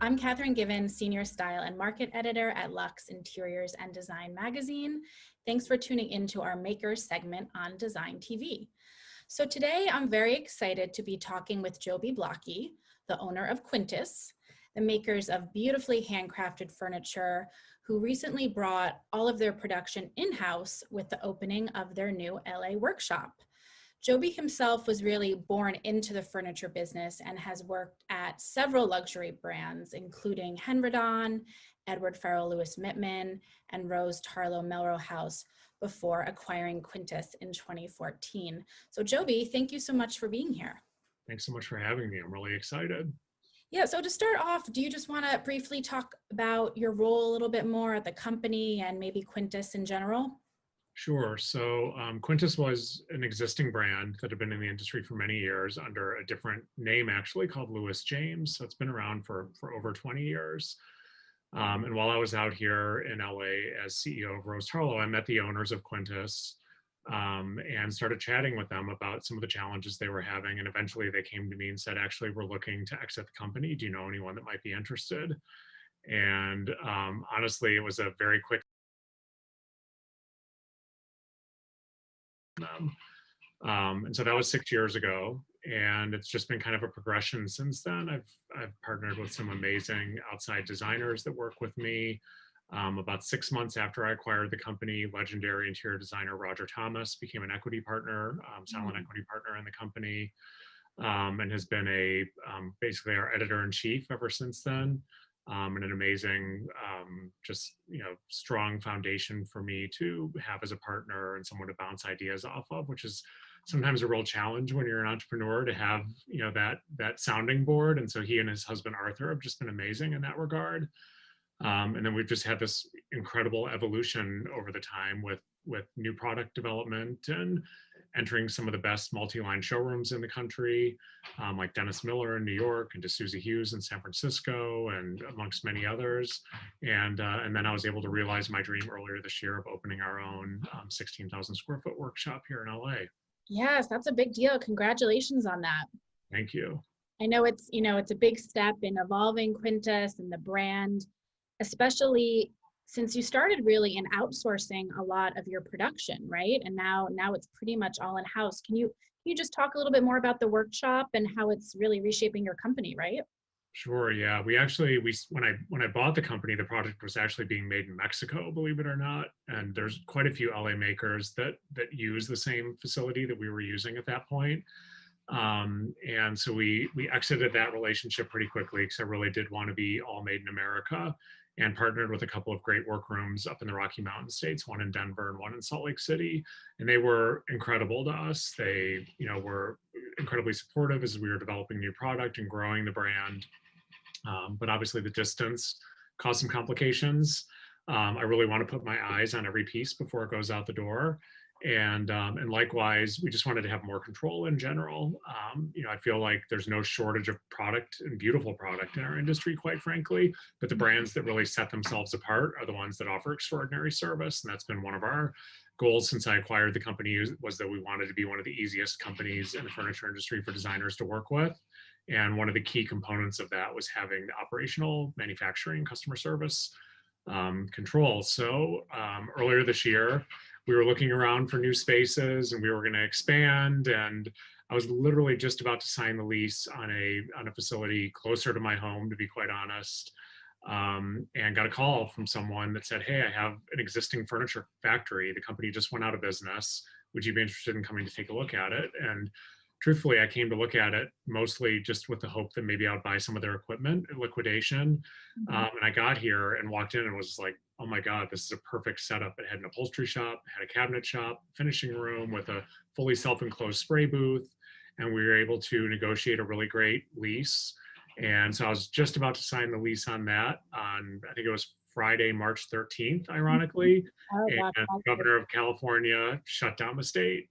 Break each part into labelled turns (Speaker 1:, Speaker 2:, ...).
Speaker 1: I'm Catherine Given, Senior Style and Market Editor at Luxe Interiors and Design Magazine. Thanks for tuning into our Makers segment on DesignTV. So today I'm very excited to be talking with Joby Blocky, the owner of Quintus, the makers of beautifully handcrafted furniture, who recently brought all of their production in-house with the opening of their new LA workshop. Joby himself was really born into the furniture business and has worked at several luxury brands, including Henredon, Edward Farrell Lewis Mittman, and Rose Tarlow Melrose House, before acquiring Quintus in 2014. So Joby, thank you so much for being here.
Speaker 2: Thanks so much for having me. I'm really excited.
Speaker 1: Yeah, so to start off, do you just want to briefly talk about your role a little bit more at the company and maybe Quintus in general?
Speaker 2: Sure. So Quintus was an existing brand that had been in the industry for many years under a different name, actually, called Lewis James. So it's been around for over 20 years. And while I was out here in LA as CEO of Rose Tarlow, I met the owners of Quintus and started chatting with them about some of the challenges they were having. And eventually they came to me and said, actually, we're looking to exit the company. Do you know anyone that might be interested? And honestly, it was a very quick them. And so that was 6 years ago, and it's just been kind of a progression since then. I've partnered with some amazing outside designers that work with me. About 6 months after I acquired the company, legendary interior designer Roger Thomas became an equity partner, silent equity partner in the company, and has been basically our editor-in-chief ever since then. And an amazing, strong foundation for me to have as a partner and someone to bounce ideas off of, which is sometimes a real challenge when you're an entrepreneur to have, that sounding board. And so he and his husband, Arthur, have just been amazing in that regard. And then we've just had this incredible evolution over the time with new product development and entering some of the best multi-line showrooms in the country, like Dennis Miller in New York and D'Souza Hughes in San Francisco, and amongst many others. And then I was able to realize my dream earlier this year of opening our own 16,000 square foot workshop here in LA.
Speaker 1: Yes, that's a big deal. Congratulations on that.
Speaker 2: Thank you.
Speaker 1: I know it's a big step in evolving Quintus and the brand, especially since you started really in outsourcing a lot of your production, right? And now it's pretty much all in-house. Can you just talk a little bit more about the workshop and how it's really reshaping your company, right?
Speaker 2: Sure. Yeah. When I bought the company, the product was actually being made in Mexico, believe it or not. And there's quite a few LA makers that use the same facility that we were using at that point. And so we exited that relationship pretty quickly because I really did want to be all made in America, and partnered with a couple of great workrooms up in the Rocky Mountain states, one in Denver and one in Salt Lake City. And they were incredible to us. They, were incredibly supportive as we were developing new product and growing the brand. But obviously the distance caused some complications. I really want to put my eyes on every piece before it goes out the door. And likewise, we just wanted to have more control in general. I feel like there's no shortage of product and beautiful product in our industry, quite frankly, but the brands that really set themselves apart are the ones that offer extraordinary service. And that's been one of our goals since I acquired the company, was that we wanted to be one of the easiest companies in the furniture industry for designers to work with. And one of the key components of that was having the operational, manufacturing, customer service control. So earlier this year, we were looking around for new spaces and we were going to expand, and I was literally just about to sign the lease on a facility closer to my home, to be quite honest, and got a call from someone that said, hey, I have an existing furniture factory. The company just went out of business. Would you be interested in coming to take a look at it? And truthfully, I came to look at it mostly just with the hope that maybe I would buy some of their equipment at liquidation. And I got here and walked in and was like, oh my God, this is a perfect setup. It had an upholstery shop, had a cabinet shop, finishing room with a fully self-enclosed spray booth. And we were able to negotiate a really great lease. And so I was just about to sign the lease on that on, I think it was Friday, March 13th, ironically. And the governor of California shut down the state.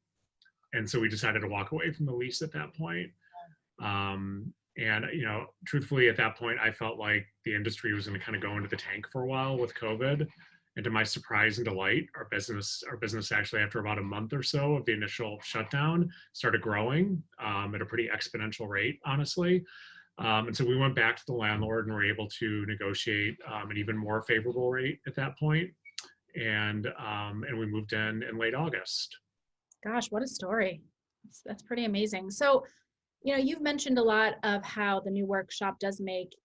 Speaker 2: And so we decided to walk away from the lease at that point. And, truthfully, at that point, I felt like the industry was going to kind of go into the tank for a while with COVID. And to my surprise and delight, our business actually, after about a month or so of the initial shutdown, started growing at a pretty exponential rate, honestly. And so we went back to the landlord and were able to negotiate an even more favorable rate at that point. And we moved in late August.
Speaker 1: Gosh, what a story. That's pretty amazing. So, you've mentioned a lot of how the new workshop does make,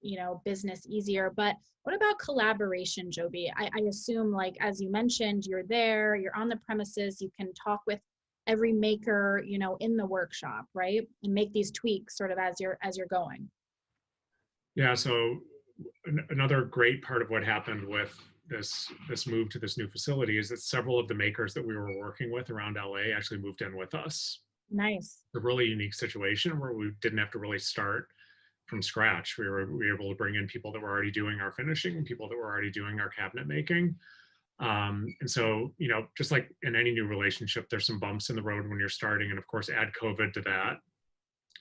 Speaker 1: business easier, but what about collaboration, Joby? I assume, like, as you mentioned, you're there, you're on the premises, you can talk with every maker, in the workshop, right? And make these tweaks sort of as you're going.
Speaker 2: Yeah, so another great part of what happened with this move to this new facility is that several of the makers that we were working with around LA actually moved in with us.
Speaker 1: Nice.
Speaker 2: A really unique situation where we didn't have to really start from scratch. We were able to bring in people that were already doing our finishing, people that were already doing our cabinet making. And so, just like in any new relationship, there's some bumps in the road when you're starting. And of course, add COVID to that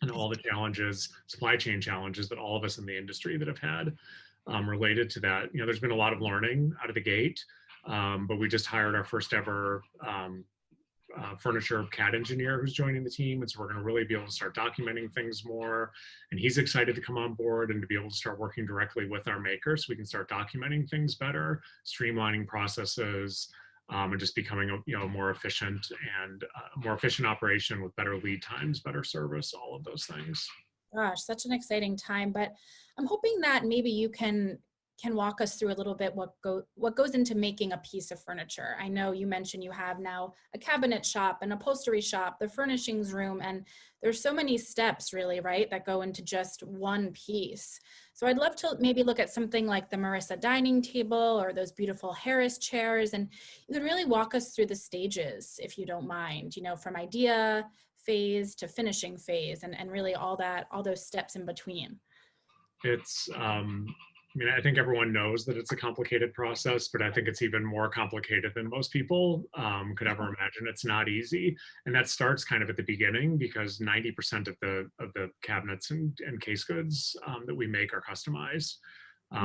Speaker 2: and all the challenges, supply chain challenges that all of us in the industry that have had related to that. There's been a lot of learning out of the gate, but we just hired our first ever furniture CAD engineer who's joining the team. And so we're going to really be able to start documenting things more. And he's excited to come on board and to be able to start working directly with our makers so we can start documenting things better, streamlining processes, and just becoming a more efficient and more efficient operation with better lead times, better service, all of those things.
Speaker 1: Gosh, such an exciting time. But I'm hoping that maybe you can walk us through a little bit what goes into making a piece of furniture. I know you mentioned you have now a cabinet shop, an upholstery shop, the furnishings room, and there's so many steps really, right, that go into just one piece. So I'd love to maybe look at something like the Marissa dining table or those beautiful Harris chairs, and you can really walk us through the stages, if you don't mind, from idea phase to finishing phase and really all those steps in between.
Speaker 2: It's I think everyone knows that it's a complicated process, but I think it's even more complicated than most people could ever imagine. It's not easy. And that starts kind of at the beginning because 90% of the cabinets and case goods that we make are customized.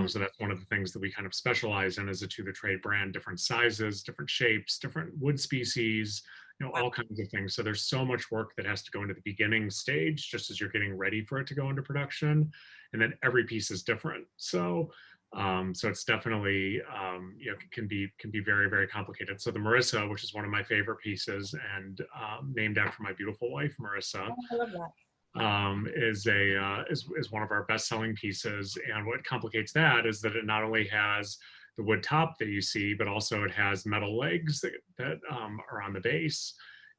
Speaker 2: So that's one of the things that we kind of specialize in as a to the trade brand, different sizes, different shapes, different wood species, all kinds of things. So there's so much work that has to go into the beginning stage, just as you're getting ready for it to go into production. And then every piece is different. So it's definitely, can be very, very complicated. So the Marissa, which is one of my favorite pieces and named after my beautiful wife, Marissa,
Speaker 1: I love that.
Speaker 2: is one of our best-selling pieces. And what complicates that is that it not only has the wood top that you see, but also it has metal legs that are on the base.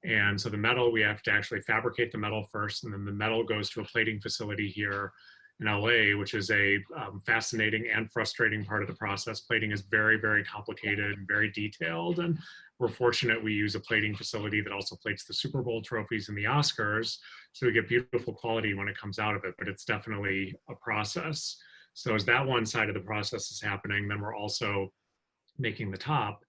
Speaker 2: And so the metal, we have to actually fabricate the metal first, and then the metal goes to a plating facility here in LA, which is a fascinating and frustrating part of the process. Plating is very, very complicated and very detailed. And we're fortunate we use a plating facility that also plates the Super Bowl trophies and the Oscars. So we get beautiful quality when it comes out of it, but it's definitely a process. So as that one side of the process is happening, then we're also making the top,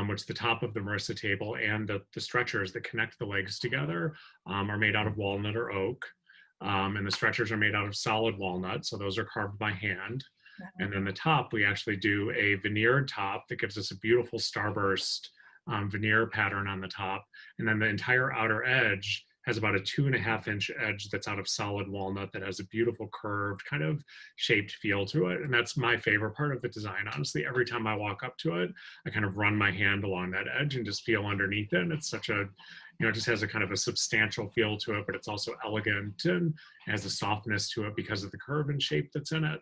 Speaker 2: which the top of the Marissa table and the stretchers that connect the legs together are made out of walnut or oak. And the stretchers are made out of solid walnut, so those are carved by hand. And then the top, we actually do a veneered top that gives us a beautiful starburst veneer pattern on the top. And then the entire outer edge has about a 2.5-inch edge that's out of solid walnut that has a beautiful curved kind of shaped feel to it. And that's my favorite part of the design. Honestly, every time I walk up to it, I kind of run my hand along that edge and just feel underneath it. And it's such a, it just has a kind of a substantial feel to it, but it's also elegant and has a softness to it because of the curve and shape that's in it.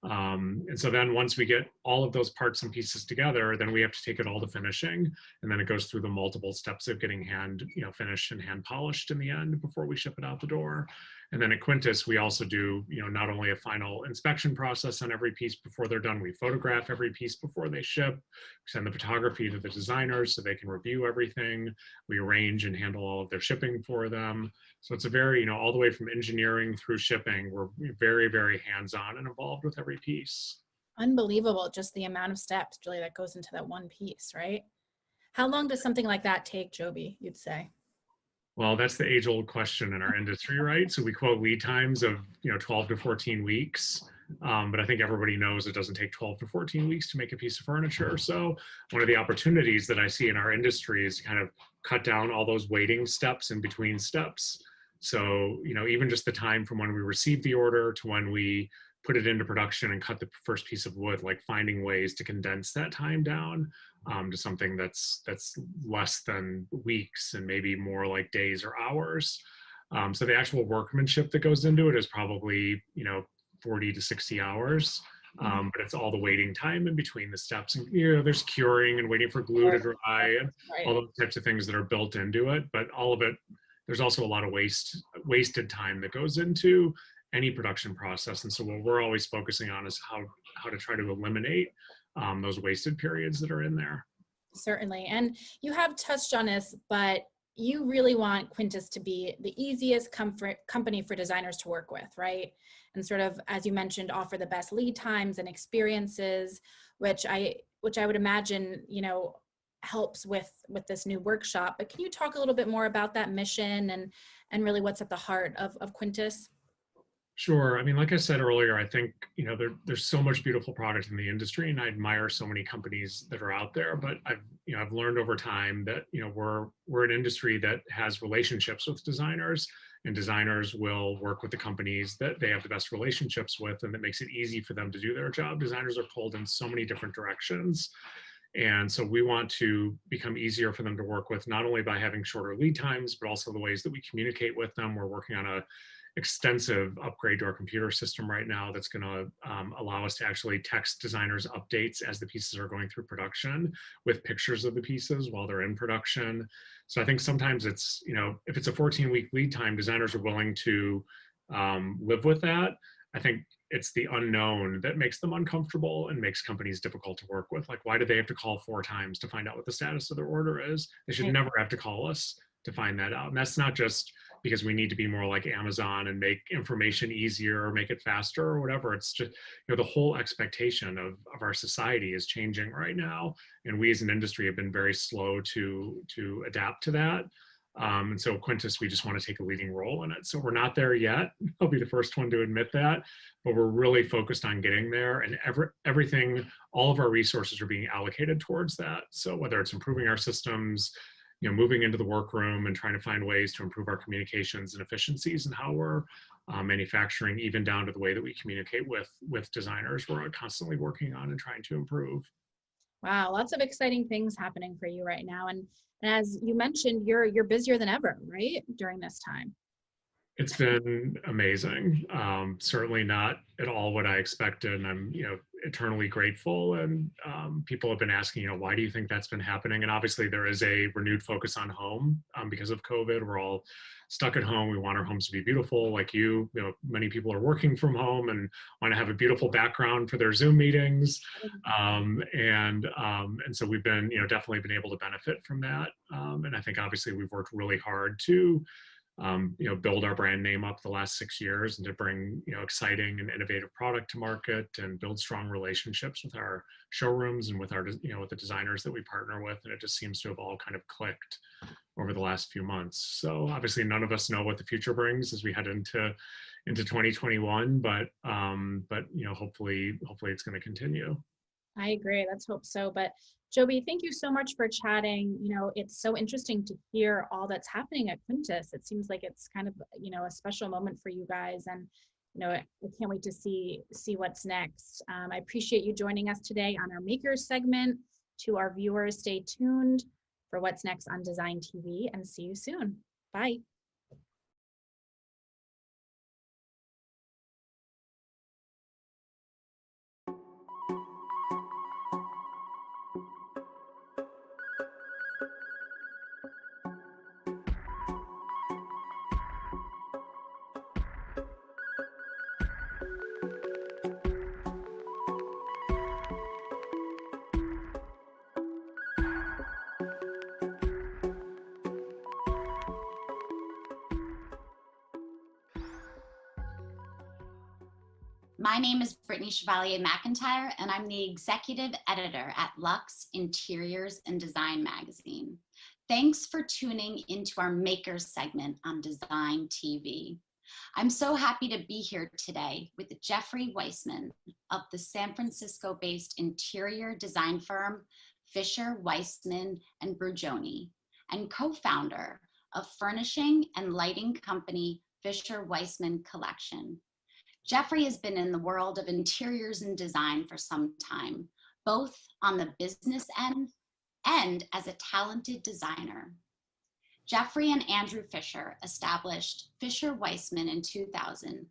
Speaker 2: And so then once we get all of those parts and pieces together, then we have to take it all to finishing. And then it goes through the multiple steps of getting hand, finished and hand polished in the end before we ship it out the door. And then at Quintus, we also do, not only a final inspection process on every piece before they're done, we photograph every piece before they ship, we send the photography to the designers so they can review everything. We arrange and handle all of their shipping for them. So it's a very, all the way from engineering through shipping, we're very, very hands-on and involved with every piece.
Speaker 1: Unbelievable, just the amount of steps, Julie, that goes into that one piece, right? How long does something like that take, Joby, you'd say?
Speaker 2: Well, that's the age-old question in our industry, right? So we quote lead times of 12 to 14 weeks, but I think everybody knows it doesn't take 12 to 14 weeks to make a piece of furniture. So one of the opportunities that I see in our industry is to kind of cut down all those waiting steps in between steps. So, even just the time from when we receive the order to when we put it into production and cut the first piece of wood, like finding ways to condense that time down to something that's less than weeks and maybe more like days or hours. So the actual workmanship that goes into it is probably 40 to 60 hours. But it's all the waiting time in between the steps, and there's curing and waiting for glue to dry and all those types of things that are built into it. But all of it, there's also a lot of wasted time that goes into any production process. And so what we're always focusing on is how to try to eliminate those wasted periods that are in there.
Speaker 1: Certainly, and you have touched on this, but you really want Quintus to be the easiest company for designers to work with, right? And sort of, as you mentioned, offer the best lead times and experiences, which I would imagine, helps with this new workshop. But can you talk a little bit more about that mission and really what's at the heart of Quintus?
Speaker 2: Sure. I mean, like I said earlier, I think, there's so much beautiful product in the industry, and I admire so many companies that are out there. But I've learned over time that, we're an industry that has relationships with designers, and designers will work with the companies that they have the best relationships with, and that makes it easy for them to do their job. Designers are pulled in so many different directions. And so we want to become easier for them to work with, not only by having shorter lead times, but also the ways that we communicate with them. We're working on a extensive upgrade to our computer system right now that's going to allow us to actually text designers updates as the pieces are going through production with pictures of the pieces while they're in production. So I think sometimes it's, if it's a 14-week lead time, designers are willing to live with that. I think it's the unknown that makes them uncomfortable and makes companies difficult to work with. Like, why do they have to call 4 times to find out what the status of their order is? They should never have to call us to find that out. And that's not just because we need to be more like Amazon and make information easier or make it faster or whatever. It's just, the whole expectation of our society is changing right now. And we as an industry have been very slow to adapt to that. And so Quintus, we just want to take a leading role in it. So we're not there yet. I'll be the first one to admit that, but we're really focused on getting there, and everything, all of our resources are being allocated towards that. So whether it's improving our systems, moving into the workroom and trying to find ways to improve our communications and efficiencies and how we're manufacturing, even down to the way that we communicate with designers, we're constantly working on and trying to improve.
Speaker 1: Wow, lots of exciting things happening for you right now. And as you mentioned, you're busier than ever, right, during this time?
Speaker 2: It's been amazing. Certainly not at all what I expected. And I'm, eternally grateful. And people have been asking, why do you think that's been happening? And obviously there is a renewed focus on home because of COVID. We're all stuck at home. We want our homes to be beautiful. Like many people are working from home and want to have a beautiful background for their Zoom meetings. And so we've been, definitely been able to benefit from that. And I think obviously we've worked really hard to build our brand name up the last 6 years and to bring, exciting and innovative product to market and build strong relationships with our showrooms and with our, with the designers that we partner with. And it just seems to have all kind of clicked over the last few months. So obviously none of us know what the future brings as we head into 2021, but hopefully it's going to continue.
Speaker 1: I agree. Let's hope so. But Joby, thank you so much for chatting. It's so interesting to hear all that's happening at Quintus. It seems like it's kind of, a special moment for you guys. And, I can't wait to see what's next. I appreciate you joining us today on our Makers segment. To our viewers, stay tuned for what's next on DesignTV, and see you soon. Bye.
Speaker 3: My name is Brittany Chevalier McIntyre, and I'm the executive editor at Luxe Interiors and Design magazine. Thanks for tuning into our Makers segment on DesignTV. I'm so happy to be here today with Jeffrey Weisman of the San Francisco-based interior design firm Fisher, Weisman, and Brugioni, and co-founder of furnishing and lighting company Fisher Weisman Collection. Jeffrey has been in the world of interiors and design for some time, both on the business end and as a talented designer. Jeffrey and Andrew Fisher established Fisher Weisman in 2000,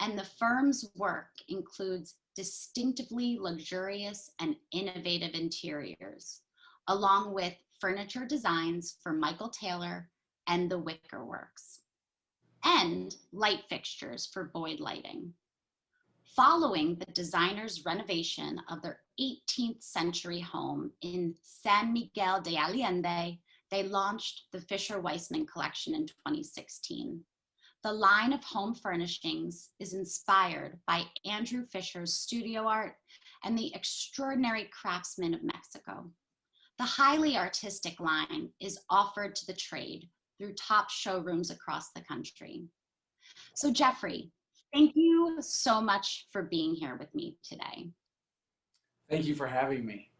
Speaker 3: and the firm's work includes distinctively luxurious and innovative interiors, along with furniture designs for Michael Taylor and the Wicker Works, and light fixtures for Boyd Lighting. Following the designer's renovation of their 18th century home in San Miguel de Allende, they launched the Fisher Weisman Collection in 2016. The line of home furnishings is inspired by Andrew Fisher's studio art and the extraordinary craftsmen of Mexico. The highly artistic line is offered to the trade through top showrooms across the country. So Jeffrey, thank you so much for being here with me today.
Speaker 4: Thank you for having me.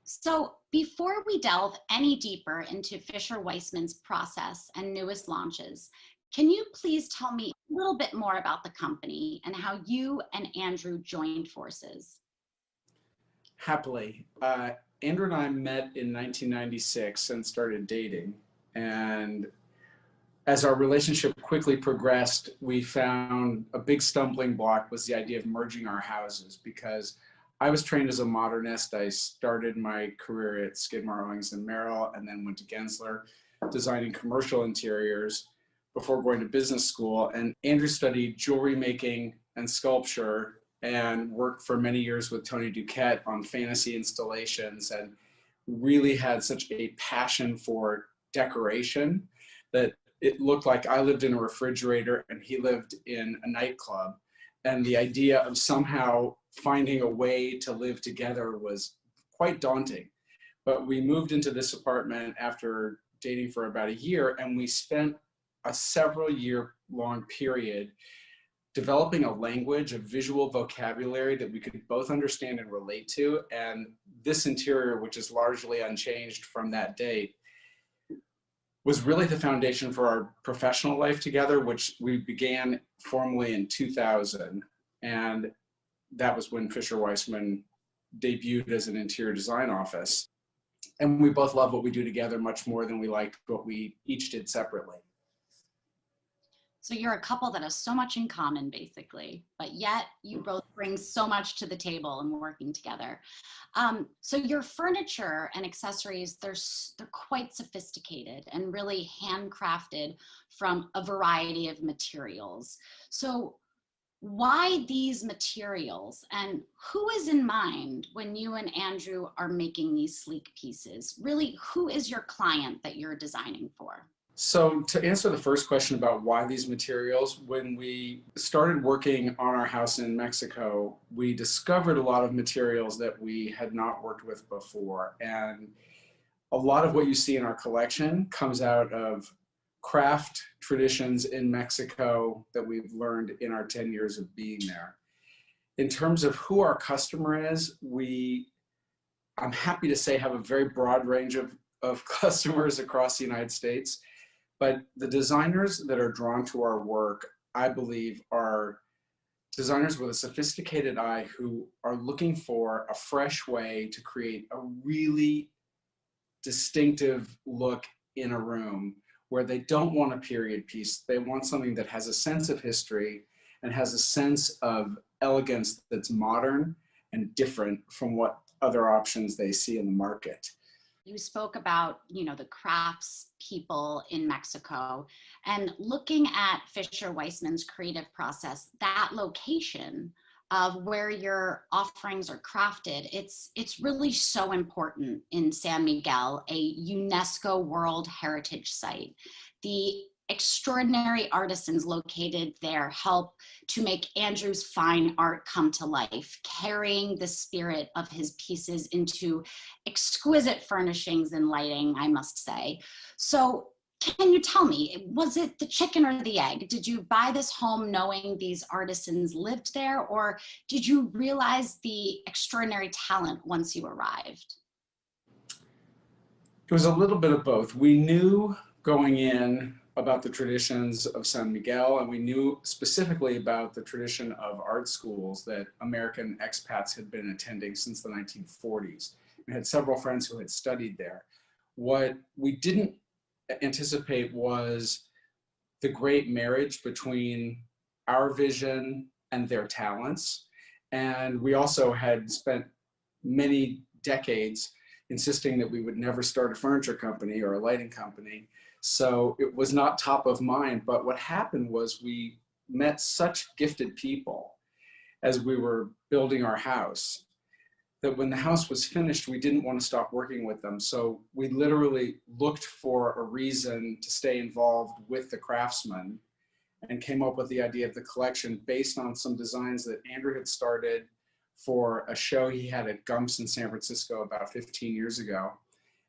Speaker 3: So before we delve any deeper into Fisher Weisman's process and newest launches, can you please tell me a little bit more about the company and how you and Andrew joined forces?
Speaker 4: Happily. Andrew and I met in 1996 and started dating. And as our relationship quickly progressed, we found a big stumbling block was the idea of merging our houses, because I was trained as a modernist. I started my career at Skidmore, Owings and Merrill, and then went to Gensler, designing commercial interiors before going to business school. And Andrew studied jewelry making and sculpture and worked for many years with Tony Duquette on fantasy installations, and really had such a passion for decoration that it looked like I lived in a refrigerator and he lived in a nightclub. And the idea of somehow finding a way to live together was quite daunting. But we moved into this apartment after dating for about a year, and we spent a several-year-long period developing a language, a visual vocabulary that we could both understand and relate to. And this interior, which is largely unchanged from that date, was really the foundation for our professional life together, which we began formally in 2000. And that was when Fisher Weisman debuted as an interior design office. And we both love what we do together much more than we liked what we each did separately.
Speaker 3: So you're a couple that has so much in common, basically, but yet you both bring so much to the table and working together. So your furniture and accessories, they're quite sophisticated and really handcrafted from a variety of materials. So why these materials, and who is in mind when you and Andrew are making these sleek pieces? Really, who is your client that you're designing for?
Speaker 4: So to answer the first question about why these materials, when we started working on our house in Mexico, we discovered a lot of materials that we had not worked with before. And a lot of what you see in our collection comes out of craft traditions in Mexico that we've learned in our 10 years of being there. In terms of who our customer is, I'm happy to say, have a very broad range of customers across the United States. But the designers that are drawn to our work, I believe, are designers with a sophisticated eye who are looking for a fresh way to create a really distinctive look in a room, where they don't want a period piece. They want something that has a sense of history and has a sense of elegance that's modern and different from what other options they see in the market.
Speaker 3: You spoke about, the crafts people in Mexico, and looking at Fisher Weisman's creative process, that location of where your offerings are crafted, it's really so important in San Miguel, a UNESCO World Heritage Site. The extraordinary artisans located there help to make Andrew's fine art come to life, carrying the spirit of his pieces into exquisite furnishings and lighting, I must say. So can you tell me, was it the chicken or the egg? Did you buy this home knowing these artisans lived there, or did you realize the extraordinary talent once you arrived?
Speaker 4: It was a little bit of both. We knew going in about the traditions of San Miguel, and we knew specifically about the tradition of art schools that American expats had been attending since the 1940s. We had several friends who had studied there. What we didn't anticipate was the great marriage between our vision and their talents. And we also had spent many decades insisting that we would never start a furniture company or a lighting company. So it was not top of mind, but what happened was we met such gifted people as we were building our house that when the house was finished, we didn't want to stop working with them. So we literally looked for a reason to stay involved with the craftsmen and came up with the idea of the collection based on some designs that Andrew had started for a show he had at Gumps in San Francisco about 15 years ago.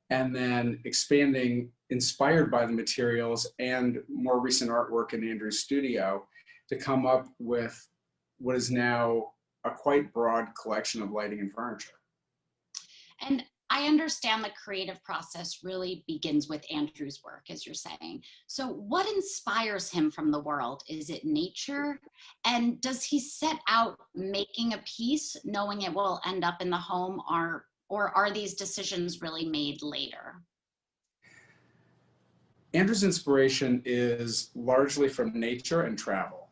Speaker 4: And then expanding, inspired by the materials and more recent artwork in Andrew's studio, to come up with what is now a quite broad collection of lighting and furniture.
Speaker 3: And I understand the creative process really begins with Andrew's work, as you're saying. So what inspires him from the world? Is it nature? And does he set out making a piece knowing it will end up in the home, or are these decisions really made later?
Speaker 4: Andrew's inspiration is largely from nature and travel.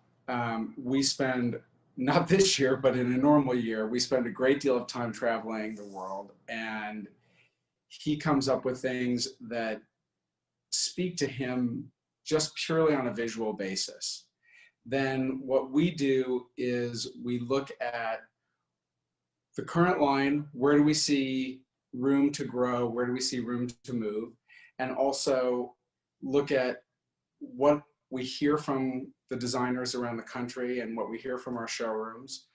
Speaker 4: We spend, not this year, but in a normal year, we spend a great deal of time traveling the world, and he comes up with things that speak to him just purely on a visual basis. Then what we do is we look at the current line, where do we see room to grow, where do we see room to move, and also look at what we hear from the designers around the country and what we hear from our showrooms,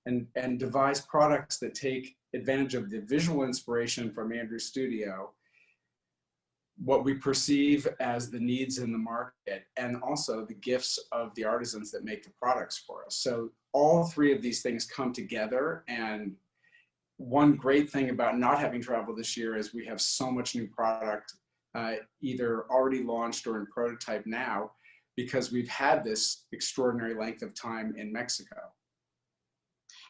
Speaker 4: and devise products that take advantage of the visual inspiration from Andrew's studio, what we perceive as the needs in the market, and also the gifts of the artisans that make the products for us. So all three of these things come together, and one great thing about not having traveled this year is we have so much new product either already launched or in prototype now, because we've had this extraordinary length of time in Mexico.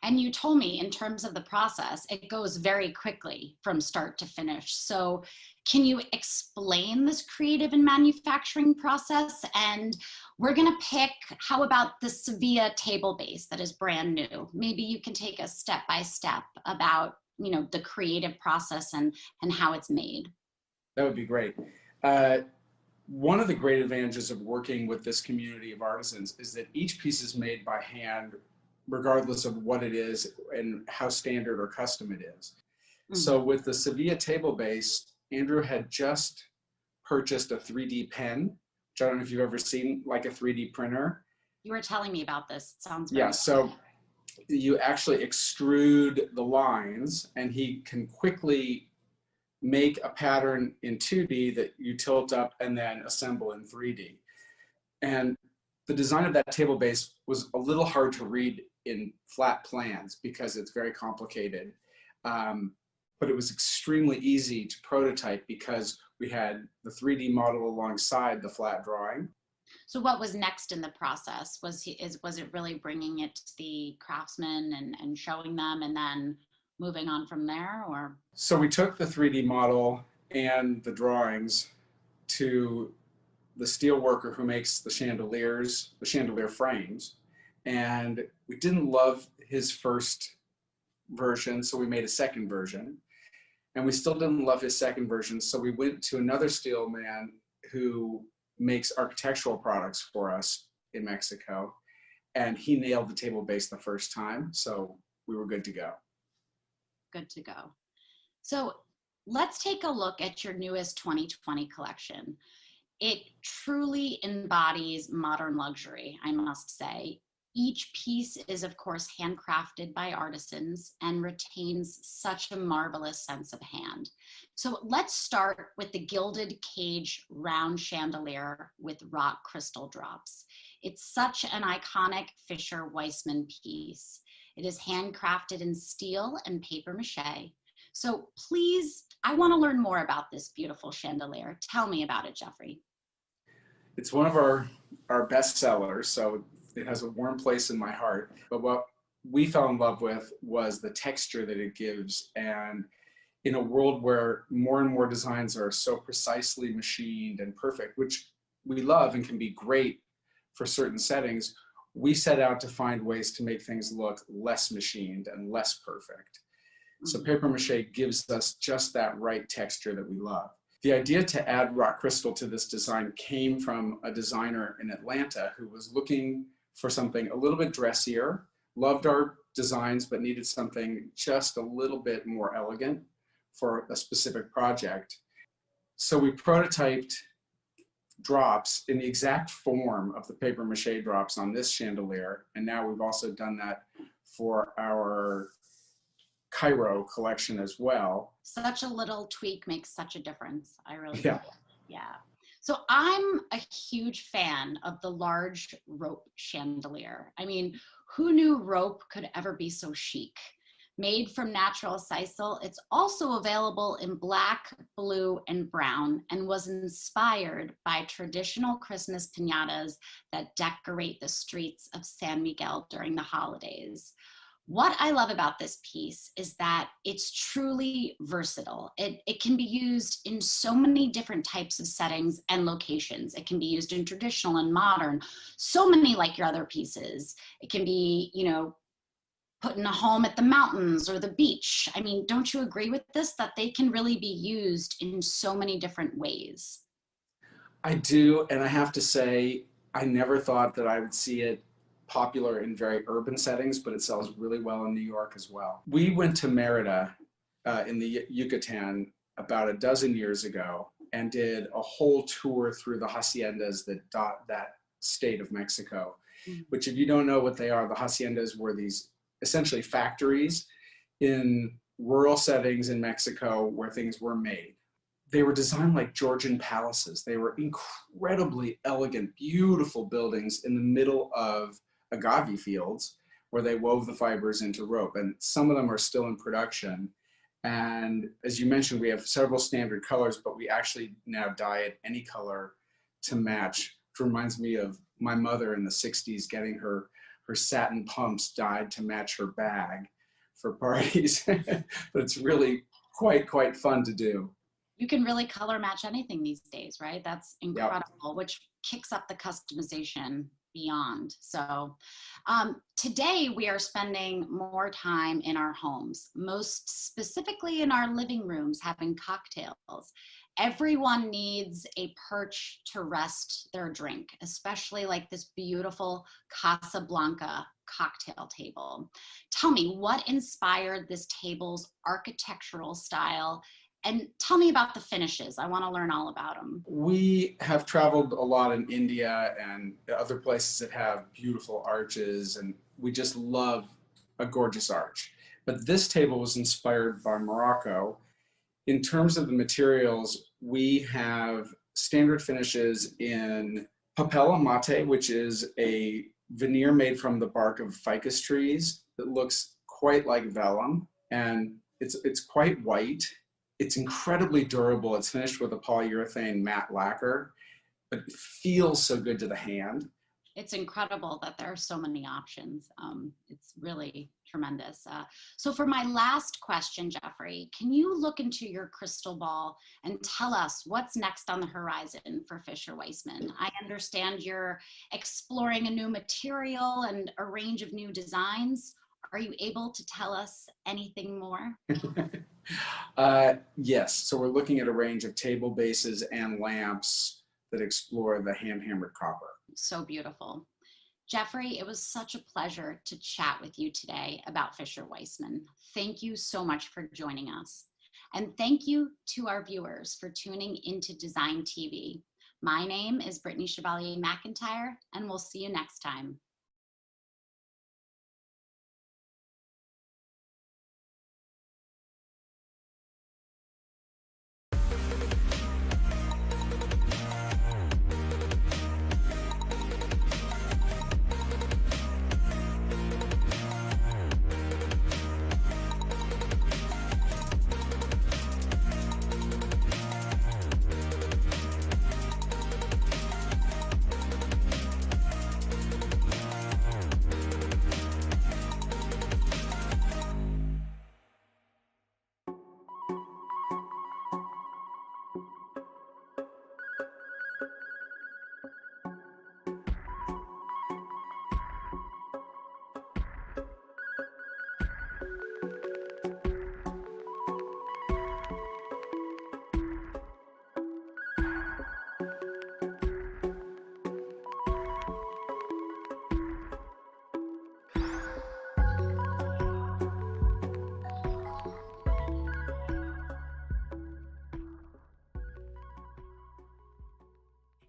Speaker 3: And you told me in terms of the process, it goes very quickly from start to finish. So can you explain this creative and manufacturing process? And we're gonna pick, how about the Sevilla table base that is brand new? Maybe you can take us step by step about, you know, the creative process and how it's made.
Speaker 4: That would be great. One of the great advantages of working with this community of artisans is that each piece is made by hand, regardless of what it is and how standard or custom it is. Mm-hmm. So with the Sevilla table base, Andrew had just purchased a 3D pen, which I don't know if you've ever seen, like a 3D printer.
Speaker 3: You were telling me about this. It sounds
Speaker 4: very so you actually extrude the lines, and he can quickly make a pattern in 2D that you tilt up and then assemble in 3D. And the design of that table base was a little hard to read in flat plans because it's very complicated. But it was extremely easy to prototype because we had the 3D model alongside the flat drawing.
Speaker 3: So what was next in the process? Was it really bringing it to the craftsmen and showing them and then moving on from there, or?
Speaker 4: So we took the 3D model and the drawings to the steel worker who makes the chandeliers, the chandelier frames, and we didn't love his first version, so we made a second version, and we still didn't love his second version, so we went to another steel man who makes architectural products for us in Mexico, and he nailed the table base the first time, so we were good to go.
Speaker 3: Good to go. So let's take a look at your newest 2020 collection. It truly embodies modern luxury, I must say. Each piece is, of course, handcrafted by artisans and retains such a marvelous sense of hand. So let's start with the gilded cage round chandelier with rock crystal drops. It's such an iconic Fisher Weisman piece. It is handcrafted in steel and paper mache. So please, I want to learn more about this beautiful chandelier. Tell me about it, Jeffrey.
Speaker 4: It's one of our best sellers, so it has a warm place in my heart. But what we fell in love with was the texture that it gives. And in a world where more and more designs are so precisely machined and perfect, which we love and can be great for certain settings, we set out to find ways to make things look less machined and less perfect. So paper mache gives us just that right texture that we love. The idea to add rock crystal to this design came from a designer in Atlanta who was looking for something a little bit dressier, loved our designs, but needed something just a little bit more elegant for a specific project. So we prototyped drops in the exact form of the paper mache drops on this chandelier. And now we've also done that for our Cairo collection as well.
Speaker 3: Such a little tweak makes such a difference. I really
Speaker 4: Yeah.
Speaker 3: do. Yeah. So I'm a huge fan of the large rope chandelier. I mean, who knew rope could ever be so chic? Made from natural sisal, it's also available in black, blue, and brown, and was inspired by traditional Christmas piñatas that decorate the streets of San Miguel during the holidays. What I love about this piece is that it's truly versatile. It can be used in so many different types of settings and locations. It can be used in traditional and modern, so many like your other pieces. It can be, you know, put in a home at the mountains or the beach. I mean, don't you agree with this, that they can really be used in so many different ways?
Speaker 4: I do, and I have to say, I never thought that I would see it popular in very urban settings, but it sells really well in New York as well. We went to Merida in the Yucatan about a dozen years ago and did a whole tour through the haciendas that dot that state of Mexico, which, if you don't know what they are, the haciendas were these essentially factories in rural settings in Mexico where things were made. They were designed like Georgian palaces. They were incredibly elegant, beautiful buildings in the middle of agave fields where they wove the fibers into rope. And some of them are still in production. And as you mentioned, we have several standard colors, but we actually now dye it any color to match. It reminds me of my mother in the 60s getting her satin pumps dyed to match her bag for parties. But it's really quite fun to do.
Speaker 3: You can really color match anything these days, right? That's incredible, which kicks up the customization beyond. So today we are spending more time in our homes, most specifically in our living rooms, having cocktails. Everyone needs a perch to rest their drink, especially like this beautiful Casablanca cocktail table. Tell me, what inspired this table's architectural style? And tell me about the finishes. I want to learn all about them.
Speaker 4: We have traveled a lot in India and other places that have beautiful arches, and we just love a gorgeous arch. But this table was inspired by Morocco. In terms of the materials, we have standard finishes in papel mate, which is a veneer made from the bark of ficus trees that looks quite like vellum, and it's quite white. It's incredibly durable. It's finished with a polyurethane matte lacquer, but it feels so good to the hand.
Speaker 3: It's incredible that there are so many options. It's really tremendous. So for my last question, Jeffrey, can you look into your crystal ball and tell us what's next on the horizon for Fisher Weisman? I understand you're exploring a new material and a range of new designs. Are you able to tell us anything more?
Speaker 4: Yes, so we're looking at a range of table bases and lamps that explore the hand-hammered copper.
Speaker 3: So beautiful. Jeffrey, it was such a pleasure to chat with you today about Fisher Weisman. Thank you so much for joining us. And thank you to our viewers for tuning into DesignTV. My name is Brittany Chevalier McIntyre, and we'll see you next time.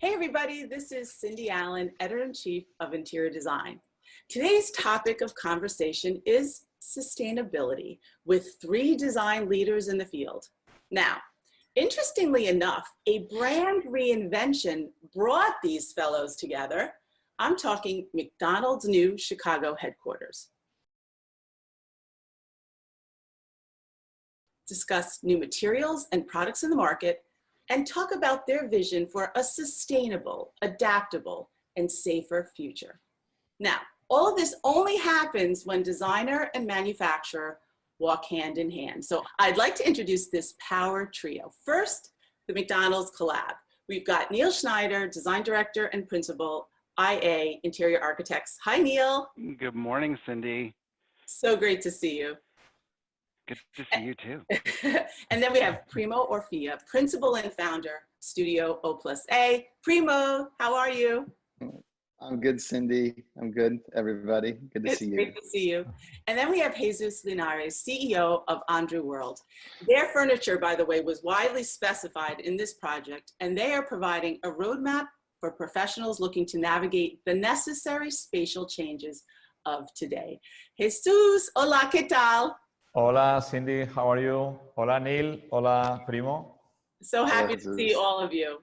Speaker 5: Hey everybody, this is Cindy Allen, Editor-in-Chief of Interior Design. Today's topic of conversation is sustainability with 3 design leaders in the field. Now, interestingly enough, a brand reinvention brought these fellows together. I'm talking McDonald's new Chicago headquarters. Discuss new materials and products in the market, and talk about their vision for a sustainable, adaptable, and safer future. Now, all of this only happens when designer and manufacturer walk hand in hand. So I'd like to introduce this power trio. First, the McDonald's collab. We've got Neil Schneider, Design Director and Principal, IA Interior Architects. Hi, Neil.
Speaker 6: Good morning, Cindy.
Speaker 5: So great to see you.
Speaker 6: Good to see you too.
Speaker 5: And then we have Primo Orpilla, Principal and Founder, Studio O+A. Primo, how are you?
Speaker 7: I'm good, Cindy. I'm good, everybody. Good to see you.
Speaker 5: Great to see you. And then we have Jesús Llinares, CEO of Andreu World. Their furniture, by the way, was widely specified in this project, and they are providing a roadmap for professionals looking to navigate the necessary spatial changes of today. Jesús, hola, ¿qué tal?
Speaker 8: Hola, Cindy, how are you? Hola, Neil. Hola, Primo.
Speaker 5: So happy to see all of you.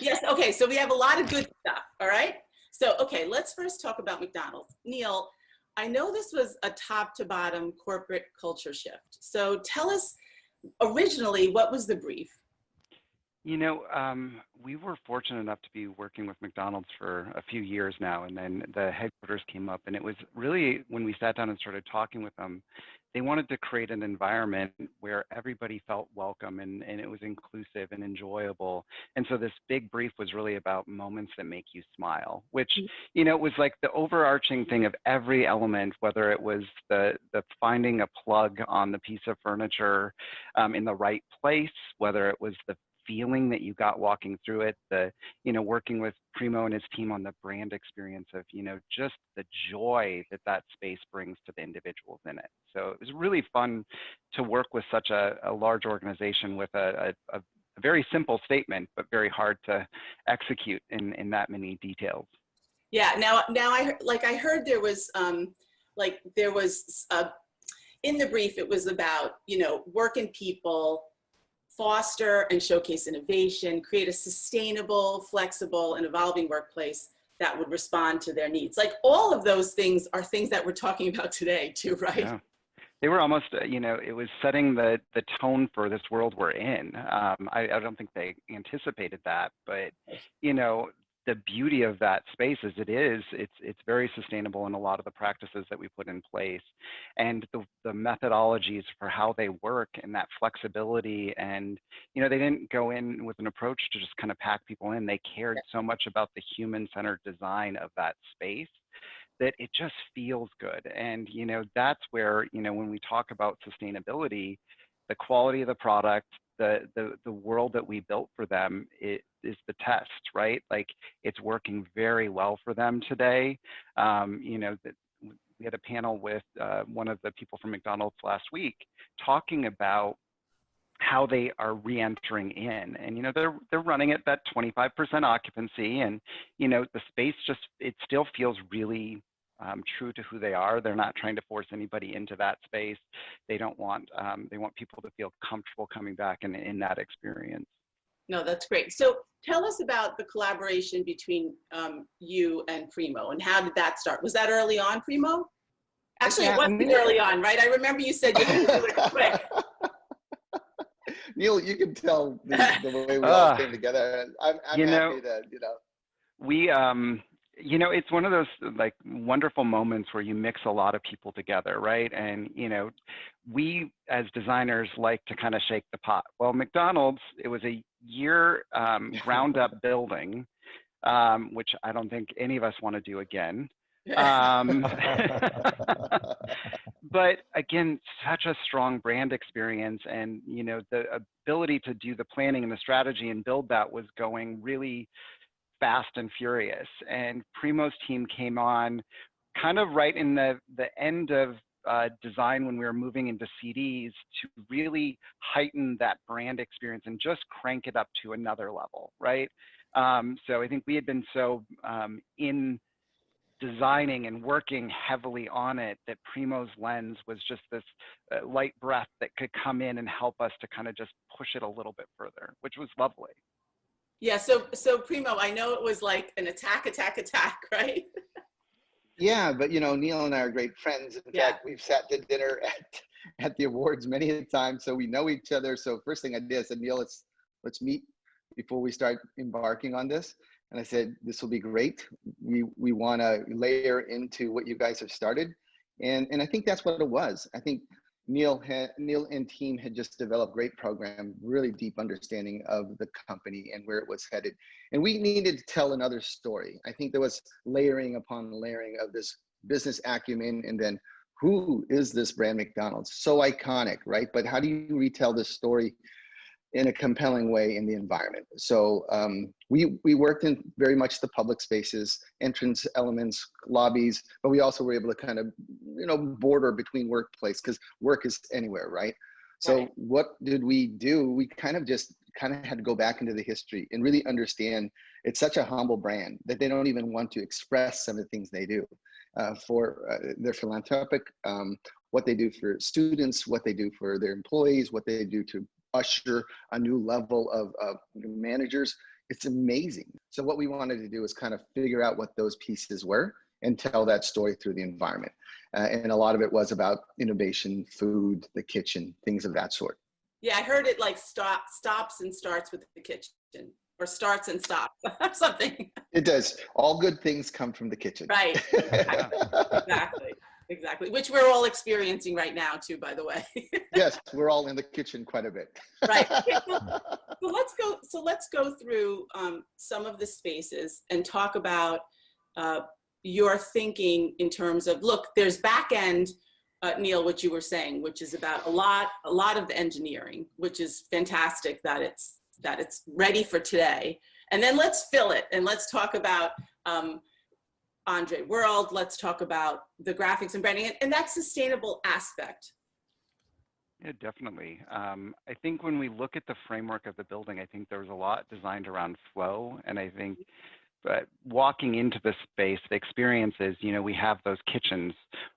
Speaker 5: Yes, okay, so we have a lot of good stuff, all right? So, okay, let's first talk about McDonald's. Neil, I know this was a top to bottom corporate culture shift. So tell us, originally, what was the brief?
Speaker 6: You know, we were fortunate enough to be working with McDonald's for a few years now, and then the headquarters came up, and it was really, when we sat down and started talking with them, they wanted to create an environment where everybody felt welcome and it was inclusive and enjoyable. And so this big brief was really about moments that make you smile, which, you know, was like the overarching thing of every element, whether it was the finding a plug on the piece of furniture in the right place, whether it was the feeling that you got walking through it, the, you know, working with Primo and his team on the brand experience of, you know, just the joy that that space brings to the individuals in it. So it was really fun to work with such a large organization with a very simple statement, but very hard to execute in that many details.
Speaker 5: Yeah, now I heard there was, in the brief, it was about, you know, working people, foster and showcase innovation, create a sustainable, flexible, and evolving workplace that would respond to their needs. Like all of those things are things that we're talking about today too, right?
Speaker 6: Yeah. They were almost, you know, it was setting the tone for this world we're in. I don't think they anticipated that, but, you know, the beauty of that space is it's very sustainable in a lot of the practices that we put in place, and the methodologies for how they work and that flexibility. And, you know, they didn't go in with an approach to just kind of pack people in. They cared so much about the human-centered design of that space that it just feels good. And, you know, that's where, you know, when we talk about sustainability, the quality of the product, the world that we built for them, it is the test, right? Like it's working very well for them today. You know, we had a panel with one of the people from McDonald's last week talking about how they are re-entering in, and you know they're running at that 25% occupancy, and you know the space just, it still feels really true to who they are. They're not trying to force anybody into that space. They don't want, they want people to feel comfortable coming back in that experience.
Speaker 5: No, that's great. So tell us about the collaboration between you and Primo, and how did that start? Was that early on, Primo? Actually, it wasn't early on, right? I remember you said you had to do it quick.
Speaker 7: Neil, you can tell the way we all came together. I'm happy to, you know.
Speaker 6: We, you know, it's one of those like wonderful moments where you mix a lot of people together, right? And, you know, we as designers like to kind of shake the pot. Well, McDonald's, it was a year ground up building, which I don't think any of us want to do again. But again, such a strong brand experience, and, you know, the ability to do the planning and the strategy and build that was going really fast and furious. And Primo's team came on kind of right in the end of design when we were moving into CDs to really heighten that brand experience and just crank it up to another level, right? So I think we had been so in designing and working heavily on it that Primo's lens was just this light breath that could come in and help us to kind of just push it a little bit further, which was lovely.
Speaker 5: Yeah, so Primo, I know it was like an attack, right?
Speaker 7: Yeah, but you know, Neil and I are great friends. In fact, we've sat to dinner at the awards many a time, so we know each other. So first thing I did, I said, Neil, let's meet before we start embarking on this. And I said, this will be great. We want to layer into what you guys have started. And I think that's what it was. I think Neil and team had just developed great program, really deep understanding of the company and where it was headed. And we needed to tell another story. I think there was layering upon layering of this business acumen, and then who is this brand McDonald's? So iconic, right? But how do you retell this story in a compelling way in the environment? So we worked in very much the public spaces, entrance elements, lobbies, but we also were able to kind of, you know, border between workplace, because work is anywhere, right? So what did we do? We kind of had to go back into the history and really understand it's such a humble brand that they don't even want to express some of the things they do for their philanthropic, what they do for students, what they do for their employees, what they do to usher a new level of managers. It's amazing. So what we wanted to do is kind of figure out what those pieces were and tell that story through the environment. And a lot of it was about innovation, food, the kitchen, things of that sort.
Speaker 5: Yeah, I heard it like stops and starts with the kitchen, or starts and stops, or something.
Speaker 7: It does. All good things come from the kitchen.
Speaker 5: Right. Exactly. Which we're all experiencing right now too, by the way.
Speaker 7: Yes, we're all in the kitchen quite a bit.
Speaker 5: Right. So let's go through some of the spaces and talk about your thinking in terms of, look, there's back end, Neil, what you were saying, which is about a lot of the engineering, which is fantastic that it's ready for today. And then let's fill it, and let's talk about Andreu World. Let's talk about the graphics and branding and that sustainable aspect.
Speaker 6: Yeah, definitely. I think when we look at the framework of the building, I think there was a lot designed around flow. And I think walking into the space, the experience is, you know, we have those kitchens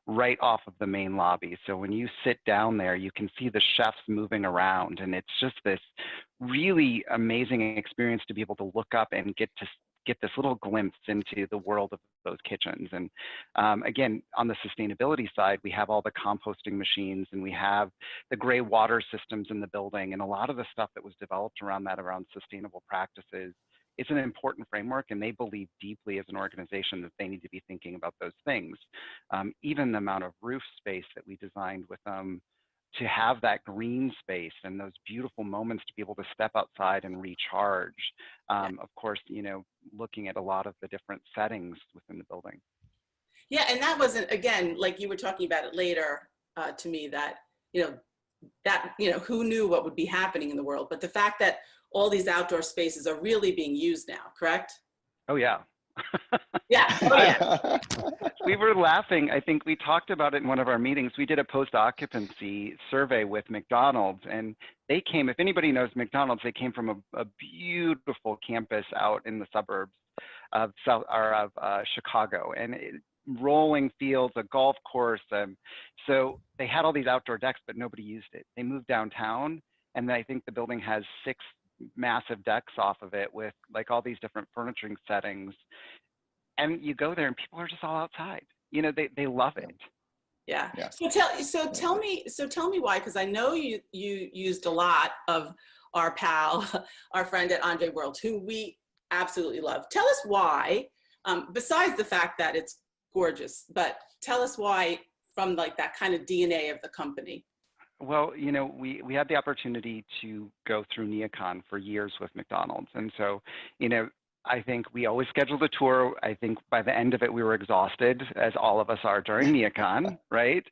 Speaker 6: right off of the main lobby. So when you sit down there, you can see the chefs moving around. And it's just this really amazing experience to be able to look up and get this little glimpse into the world of those kitchens. And again, on the sustainability side, we have all the composting machines, and we have the gray water systems in the building, and a lot of the stuff that was developed around that, around sustainable practices. It's an important framework, and they believe deeply as an organization that they need to be thinking about those things. Even the amount of roof space that we designed with them, to have that green space and those beautiful moments to be able to step outside and recharge. Of course, you know, looking at a lot of the different settings within the building.
Speaker 5: Yeah, and that wasn't, again, like you were talking about it later to me, that, who knew what would be happening in the world, but the fact that all these outdoor spaces are really being used now, correct?
Speaker 6: Oh, yeah.
Speaker 5: Yeah. Oh, yeah.
Speaker 6: We were laughing. I think we talked about it in one of our meetings. We did a post-occupancy survey with McDonald's, and they came, if anybody knows McDonald's, they came from a beautiful campus out in the suburbs of Chicago, and rolling fields, a golf course. So they had all these outdoor decks, but nobody used it. They moved downtown, and I think the building has 6 massive decks off of it with like all these different furnituring settings. And you go there and people are just all outside. You know, they love it.
Speaker 5: Yeah. So tell me why, because I know you used a lot of our pal, our friend at Andreu World, who we absolutely love. Tell us why, besides the fact that it's gorgeous, but tell us why from like that kind of DNA of the company.
Speaker 6: Well, you know, we had the opportunity to go through NeoCon for years with McDonald's. And so, you know, I think we always scheduled a tour. I think by the end of it, we were exhausted, as all of us are during NeoCon, right?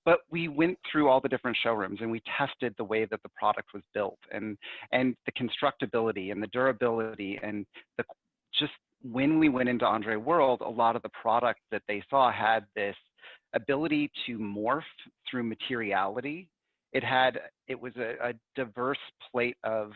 Speaker 6: But we went through all the different showrooms and we tested the way that the product was built, and the constructability and the durability, and just when we went into Andreu World, a lot of the products that they saw had this ability to morph through materiality. It was a diverse plate of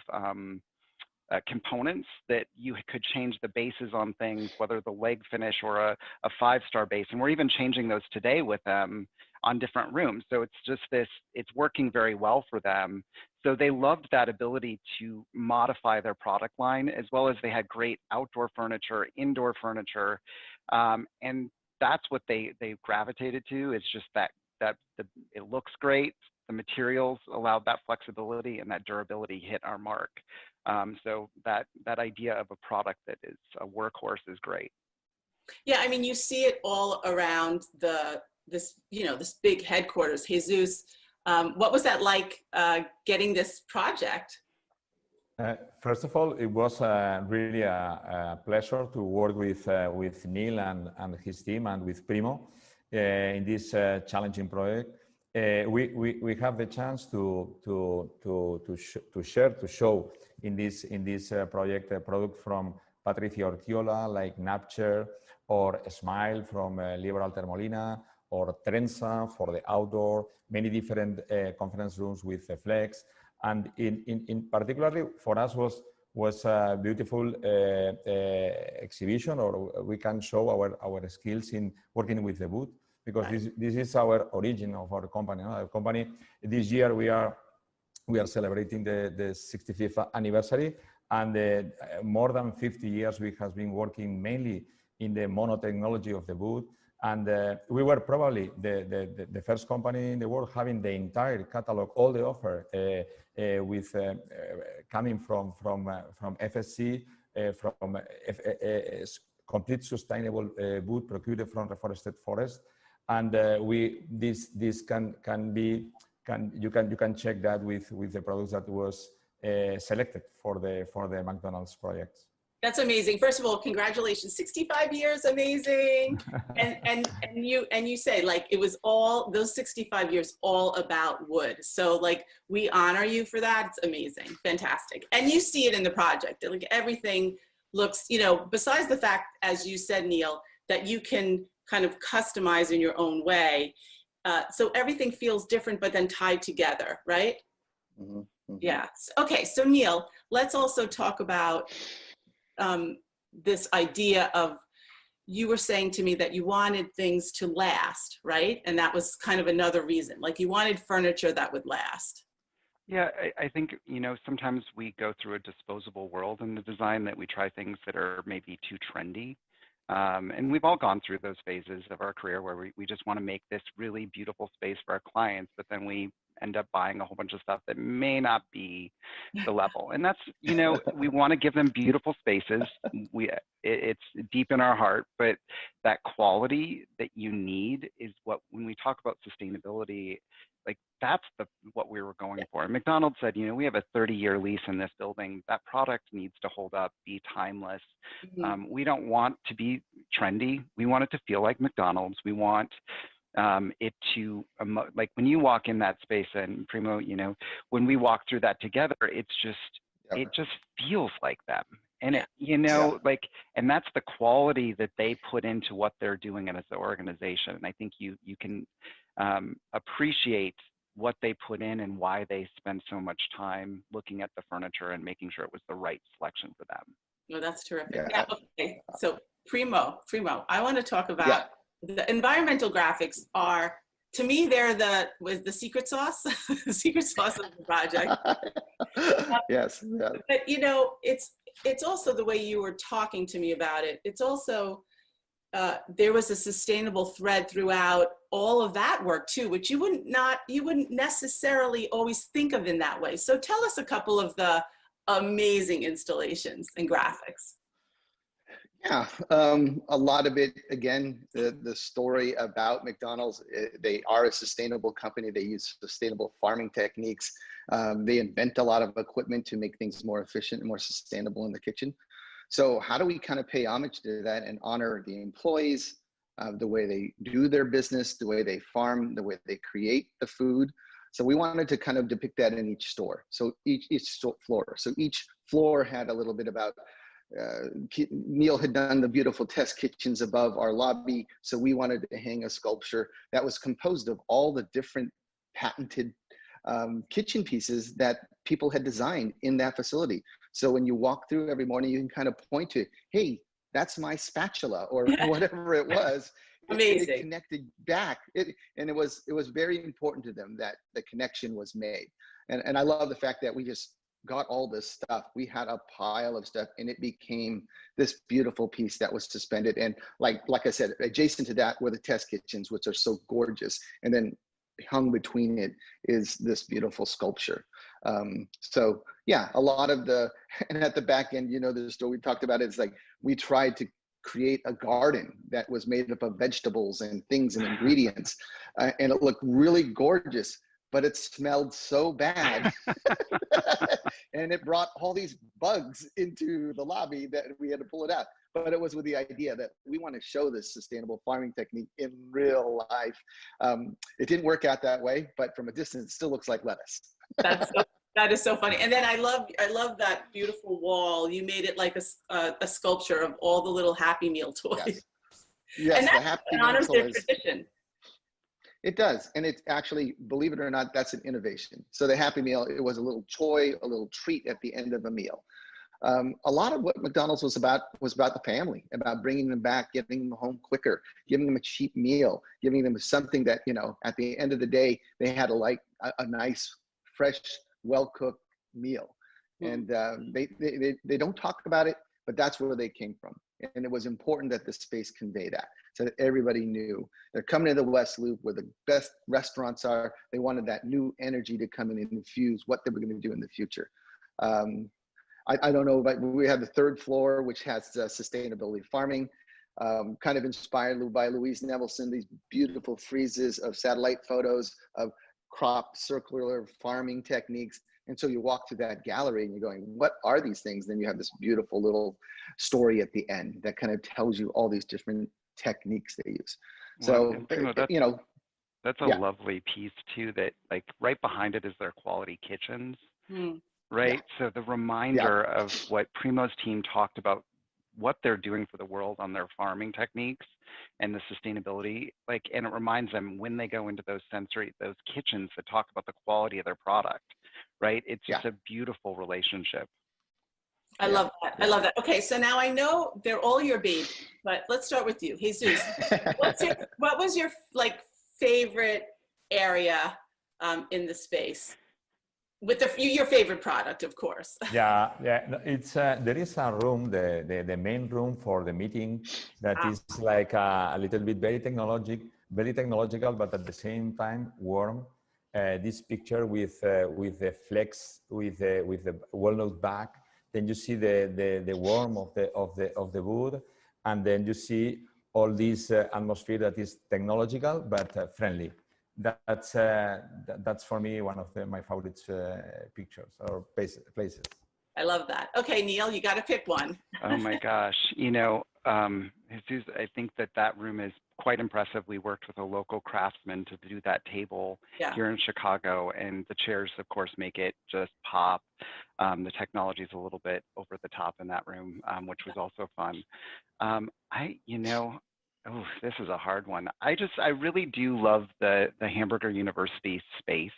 Speaker 6: components that you could change the bases on things, whether the leg finish or a 5-star base. And we're even changing those today with them on different rooms. So it's just this, it's working very well for them. So they loved that ability to modify their product line, as well as they had great outdoor furniture, indoor furniture. And that's what they gravitated to. It's just that it looks great. The materials allowed that flexibility, and that durability hit our mark. So that idea of a product that is a workhorse is great.
Speaker 5: Yeah, I mean, you see it all around this big headquarters. Jesus, what was that like getting this project?
Speaker 8: First of all, it was really a pleasure to work with Neil and his team and with Primo in this challenging project. We have the chance to show in this project a product from Patricia Ortiola, like Napcher, or Smile from Liberal Termolina, or Trenza for the outdoor, many different conference rooms with Flex. And in particularly for us was a beautiful exhibition, or we can show our skills in working with the wood, because this is our origin of our company. Our company, this year we are celebrating the 65th anniversary, and more than 50 years we have been working mainly in the mono technology of the wood. And we were probably the first company in the world having the entire catalog, all the offer, with coming from FSC, from complete sustainable wood procured from reforested forest. And this can be you can check that with the products that was selected for the McDonald's project.
Speaker 5: That's amazing. First of all, congratulations, 65 years, amazing. And you say like it was all those 65 years all about wood. So like we honor you for that. It's amazing, fantastic. And you see it in the project. Like everything looks, besides the fact, as you said, Neil, that you can kind of customize in your own way. So everything feels different, but then tied together, right?
Speaker 7: Mm-hmm. Mm-hmm.
Speaker 5: Yeah. Okay. So Neil, let's also talk about this idea of, you were saying to me that you wanted things to last, right? And that was kind of another reason, like you wanted furniture that would last.
Speaker 6: Yeah, I think, sometimes we go through a disposable world in the design, that we try things that are maybe too trendy. And we've all gone through those phases of our career where we just want to make this really beautiful space for our clients, but then we end up buying a whole bunch of stuff that may not be the level. And that's, we want to give them beautiful spaces. It's deep in our heart, but that quality that you need is what, when we talk about sustainability, like that's what we were going for. And McDonald's said, we have a 30-year lease in this building. That product needs to hold up, be timeless.
Speaker 5: Mm-hmm.
Speaker 6: We don't want to be trendy. We want it to feel like McDonald's. We want it to, like when you walk in that space, and Primo, when we walk through that together, it's just, it just feels like them. And it, and that's the quality that they put into what they're doing as an organization. And I think you can appreciate what they put in and why they spend so much time looking at the furniture and making sure it was the right selection for them.
Speaker 5: No, that's terrific.
Speaker 7: Yeah.
Speaker 5: Yeah, okay. So Primo, I want to talk about the environmental graphics. Are, to me, they're the secret sauce, the secret sauce of the project.
Speaker 7: Yes. Yeah.
Speaker 5: But it's also the way you were talking to me about it. It's also there was a sustainable thread throughout all of that work too, which you wouldn't necessarily always think of in that way. So tell us a couple of the amazing installations and graphics.
Speaker 7: Yeah, a lot of it, again, the story about McDonald's, they are a sustainable company. They use sustainable farming techniques. They invent a lot of equipment to make things more efficient and more sustainable in the kitchen. So how do we kind of pay homage to that and honor the employees, the way they do their business, the way they farm, the way they create the food? So we wanted to kind of depict that in each store. So each floor. So each floor had a little bit about, Neil had done the beautiful test kitchens above our lobby. So we wanted to hang a sculpture that was composed of all the different patented kitchen pieces that people had designed in that facility. So when you walk through every morning, you can kind of point to, hey, that's my spatula or whatever it was.
Speaker 5: Amazing.
Speaker 7: It connected back. And it was very important to them that the connection was made. And I love the fact that we just got all this stuff. We had a pile of stuff and it became this beautiful piece that was suspended. And like I said, adjacent to that were the test kitchens, which are so gorgeous. And then hung between it is this beautiful sculpture. So yeah, a lot of and at the back end, you know, the story we talked about, it's like we tried to create a garden that was made up of vegetables and things and ingredients. And it looked really gorgeous, but it smelled so bad. And it brought all these bugs into the lobby that we had to pull it out. But it was with the idea that we want to show this sustainable farming technique in real life. It didn't work out that way, but from a distance, it still looks like lettuce.
Speaker 5: That is so funny. And then I love that beautiful wall. You made it like a sculpture of all the little Happy Meal toys.
Speaker 7: Yes,
Speaker 5: and
Speaker 7: the
Speaker 5: that
Speaker 7: Happy Meal
Speaker 5: honors their
Speaker 7: toys.
Speaker 5: tradition.
Speaker 7: It does. And it's actually, believe it or not, that's an innovation. So the Happy Meal, it was a little toy, a little treat at the end of a meal. A lot of what McDonald's was about the family, about bringing them back, getting them home quicker, giving them a cheap meal, giving them something that, you know, at the end of the day, they had a nice, fresh, well-cooked meal. And they don't talk about it, but that's where they came from. And it was important that the space convey that, so that everybody knew they're coming to the West Loop where the best restaurants are. They wanted that new energy to come in and infuse what they were going to do in the future. I don't know, but we have the third floor, which has sustainability farming, kind of inspired by Louise Nevelson, these beautiful friezes of satellite photos of crop circular farming techniques. And so you walk through that gallery and you're going, what are these things? Then you have this beautiful little story at the end that kind of tells you all these different techniques they use. So, you know,
Speaker 6: that's a lovely piece too, that like right behind it is their quality kitchens, right? So the reminder of what Primo's team talked about, what they're doing for the world on their farming techniques and the sustainability, like, and it reminds them when they go into those kitchens that talk about the quality of their product, right? It's just a beautiful relationship.
Speaker 5: I love that. I love that. Okay, so now I know they're all your baby, but let's start with you, Jesus. What was your like favorite area in the space? With your favorite product, of course.
Speaker 8: Yeah. It's there is a room, the main room for the meeting, that is like a little bit very technological, but at the same time warm. This picture with the flex, with the walnut back. Then you see the warmth of the wood, and then you see all this atmosphere that is technological but friendly. That's for me one of my favorite pictures or places.
Speaker 5: I love that. Okay, Neil, you got to pick one.
Speaker 6: Oh my gosh, you know, Jesus, I think that room is quite impressive. We worked with a local craftsman to do that table here in Chicago, and the chairs, of course, make it just pop. The technology is a little bit over the top in that room, which was also fun. Oh, this is a hard one. I really do love the Hamburger University space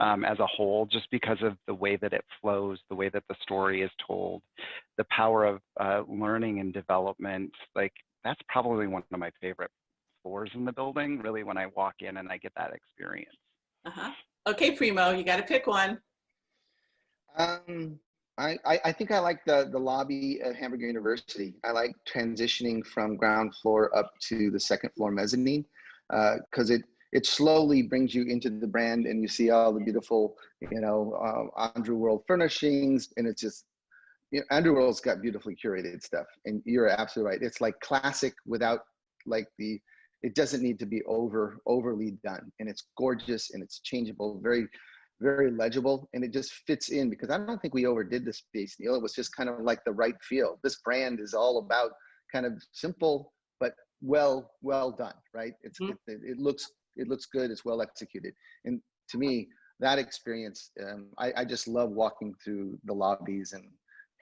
Speaker 6: as a whole, just because of the way that it flows, the way that the story is told, the power of learning and development. Like, that's probably one of my favorite floors in the building, really, when I walk in and I get that experience.
Speaker 5: Okay, Primo, you got to pick one.
Speaker 7: I think I like the lobby at Hamburger University. I like transitioning from ground floor up to the second floor mezzanine, because it slowly brings you into the brand, and you see all the beautiful, you know, Andreu World furnishings, and it's just, you know, Andreu World's got beautifully curated stuff, and you're absolutely right. It's like classic without like it doesn't need to be overly done, and it's gorgeous and it's changeable, very, very legible, and it just fits in, because I don't think we overdid this piece, Neil. It was just kind of like the right feel. This brand is all about kind of simple but well done, right? It looks good, it's well executed, and to me that experience, I just love walking through the lobbies and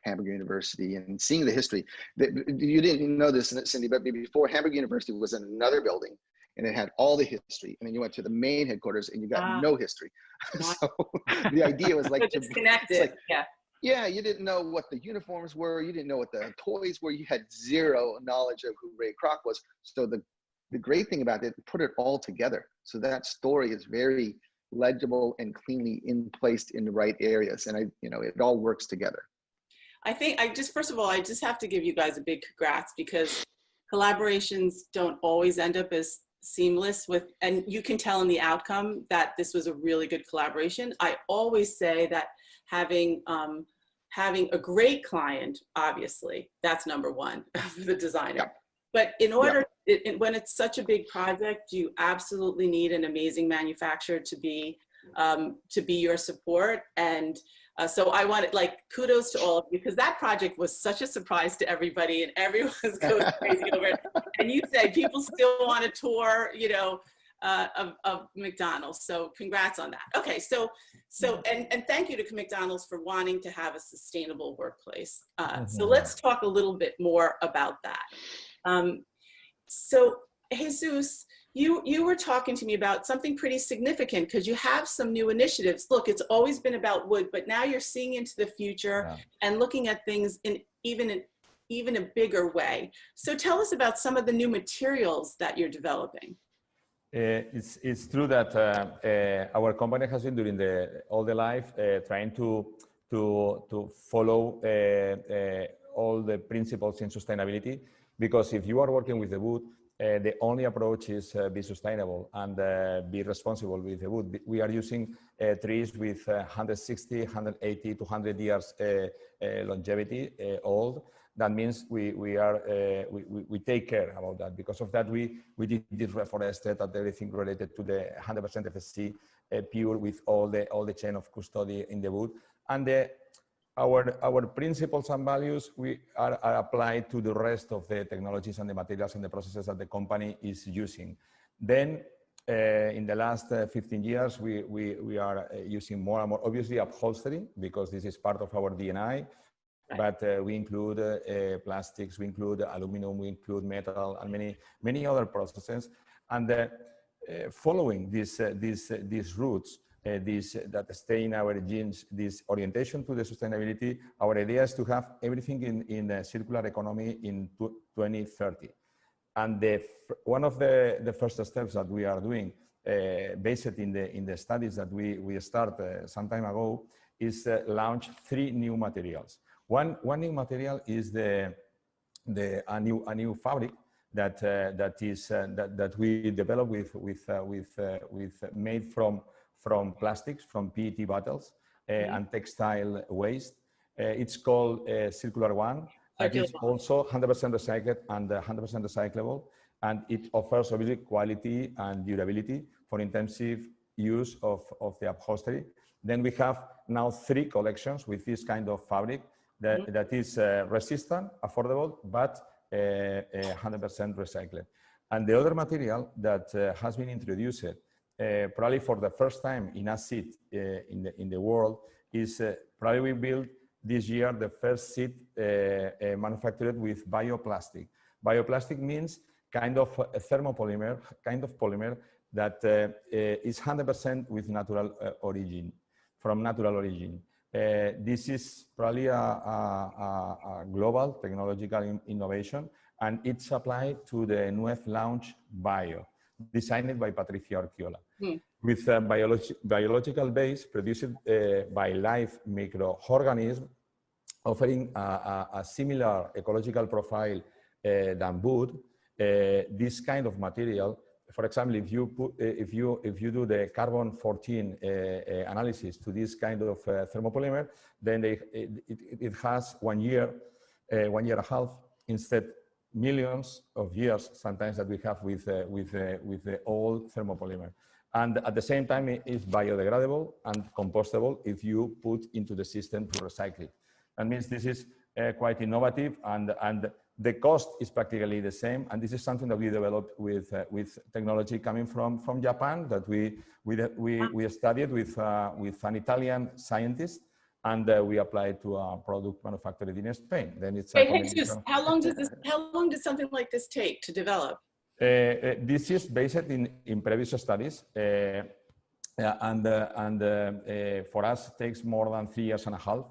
Speaker 7: Hamburger University and seeing the history. You didn't know this, Cindy, but before, Hamburger University was in another building, and it had all the history, and then you went to the main headquarters and you got no history. So the idea was like
Speaker 5: it's connected.
Speaker 7: Yeah, you didn't know what the uniforms were. You didn't know what the toys were. You had zero knowledge of who Ray Kroc was. So the great thing about it, put it all together. So that story is very legible and cleanly placed in the right areas. And it all works together.
Speaker 5: I think first of all, I just have to give you guys a big congrats, because collaborations don't always end up as seamless and you can tell in the outcome that this was a really good collaboration. I always say that having a great client, obviously, that's number one for the designer.
Speaker 7: Yeah.
Speaker 5: But in order, when it's such a big project, you absolutely need an amazing manufacturer to be your support. And so I wanted, kudos to all of you, because that project was such a surprise to everybody, and everyone was going crazy over it. And you said people still want a tour, of McDonald's. So congrats on that. Okay, so and thank you to McDonald's for wanting to have a sustainable workplace. So let's talk a little bit more about that. So Jesus, you were talking to me about something pretty significant, because you have some new initiatives. Look, it's always been about wood, but now you're seeing into the future and looking at things in even a bigger way. So tell us about some of the new materials that you're developing.
Speaker 8: It's true that our company has been during all the life trying to follow all the principles in sustainability, because if you are working with the wood, the only approach is be sustainable and be responsible with the wood. We are using trees with 160, 180, 200 years longevity old. That means we take care about that. Because of that, we did reforested and everything related to the 100% FSC pure, with all the chain of custody in the wood. And our principles and values are applied to the rest of the technologies and the materials and the processes that the company is using. Then in the last 15 years, we are using more and more, obviously, upholstery, because this is part of our DNA. But we include plastics, we include aluminum, we include metal, and many other processes. And following these roots, that stay in our genes, this orientation to the sustainability, our idea is to have everything in a circular economy in 2030. And one of the first steps that we are doing, based in the studies that we started some time ago, is launch 3 new materials. One new material is a new fabric that we develop with made from plastics, from PET bottles and textile waste. It's called Circular One. It is also 100% recycled and 100% recyclable, and it offers obviously quality and durability for intensive use of the upholstery. Then we have now 3 collections with this kind of fabric that is resistant, affordable, but 100% recycled. And the other material that has been introduced probably for the first time in a seat in the world is probably we built this year the first seat manufactured with bioplastic. Bioplastic means kind of a thermopolymer, kind of polymer that is 100% with natural origin, from natural origin. This is probably a global technological innovation, and it's applied to the newest launch Bio, designed by Patricia Orchiola, with a biological base produced by live microorganisms, offering a similar ecological profile than wood. This kind of material, for example, if you do the carbon 14 analysis to this kind of thermopolymer, then it has 1 year, 1 year and a half, instead millions of years sometimes that we have with the old thermopolymer. And at the same time, it is biodegradable and compostable if you put into the system to recycle it. That means this is quite innovative, and the cost is practically the same. And this is something that we developed with technology coming from Japan that we studied with an Italian scientist, and we applied to a product manufactured in Spain. Then it's
Speaker 5: Jesus, how long does something like this take to develop?
Speaker 8: This is based in previous studies, and for us it takes more than 3 years and a half.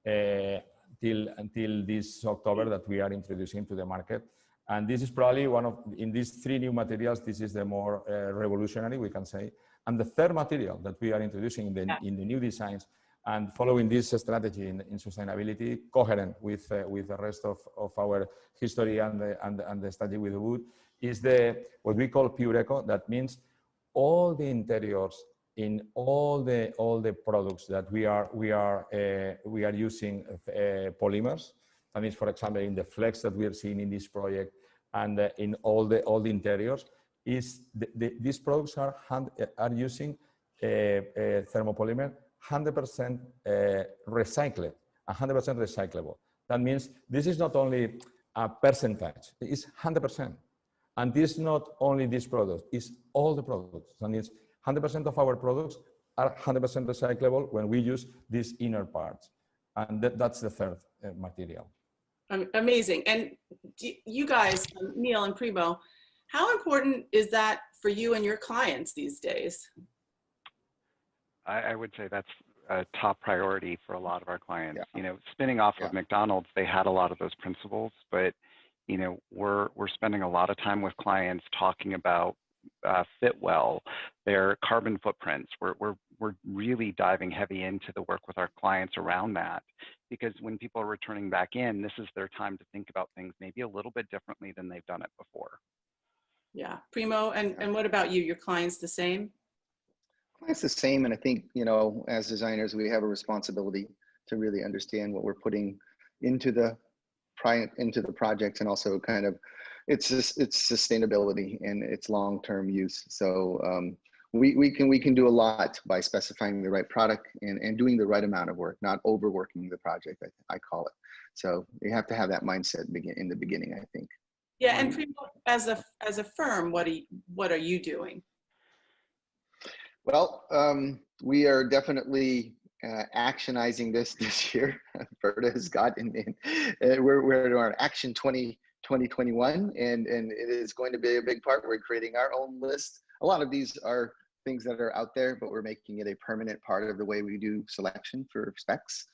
Speaker 8: until this October that we are introducing to the market. And this is probably one of, in these 3 new materials, this is the more revolutionary, we can say. And the third material that we are introducing in the new designs, and following this strategy in sustainability, coherent with the rest of our history and the study with the wood, is what we call pure eco. That means all the interiors in all the products that we are using polymers. That means, for example, in the flex that we are seeing in this project, and in all the interiors, these products are using thermopolymer 100% recycled, 100% recyclable. That means this is not only a percentage, it's 100%. And this is not only this product, it's all the products. That means 100% of our products are 100% recyclable when we use these inner parts. And that's the third material.
Speaker 5: Amazing. And you guys, Neil and Primo, how important is that for you and your clients these days?
Speaker 6: I would say that's a top priority for a lot of our clients.
Speaker 7: Yeah.
Speaker 6: You know, spinning off of McDonald's, they had a lot of those principles, but you know, we're spending a lot of time with clients talking about fit well, their carbon footprints. We're really diving heavy into the work with our clients around that, because when people are returning back in, this is their time to think about things maybe a little bit differently than they've done it before.
Speaker 5: Yeah, Primo, and what about you? Your clients the same?
Speaker 7: It's the same, and I think, you know, as designers, we have a responsibility to really understand what we're putting into the projects, and also kind of it's sustainability and its long-term use. So we can do a lot by specifying the right product and doing the right amount of work, not overworking the project, I call it. So you have to have that mindset in the beginning, I think.
Speaker 5: Yeah, and Primo, as a firm, what are you doing?
Speaker 7: Well, we are definitely actionizing this year. Berta has got we're on Action 2021, and it is going to be a big part. We're creating our own list. A lot of these are things that are out there, but we're making it a permanent part of the way we do selection for specs.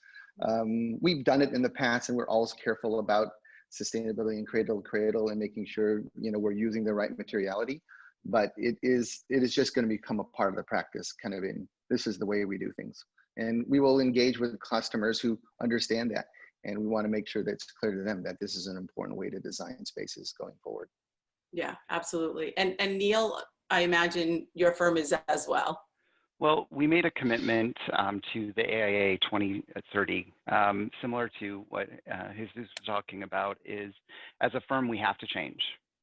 Speaker 7: We've done it in the past, and we're always careful about sustainability and cradle to cradle and making sure, you know, we're using the right materiality. But it is just going to become a part of the practice, kind of this is the way we do things. And we will engage with customers who understand that. And we want to make sure that it's clear to them that this is an important way to design spaces going forward. Yeah,
Speaker 5: absolutely. And Neil, I imagine your firm is as well.
Speaker 6: Well, we made a commitment to the AIA 2030, similar to what Jesus was talking about, is as a firm, we have to change.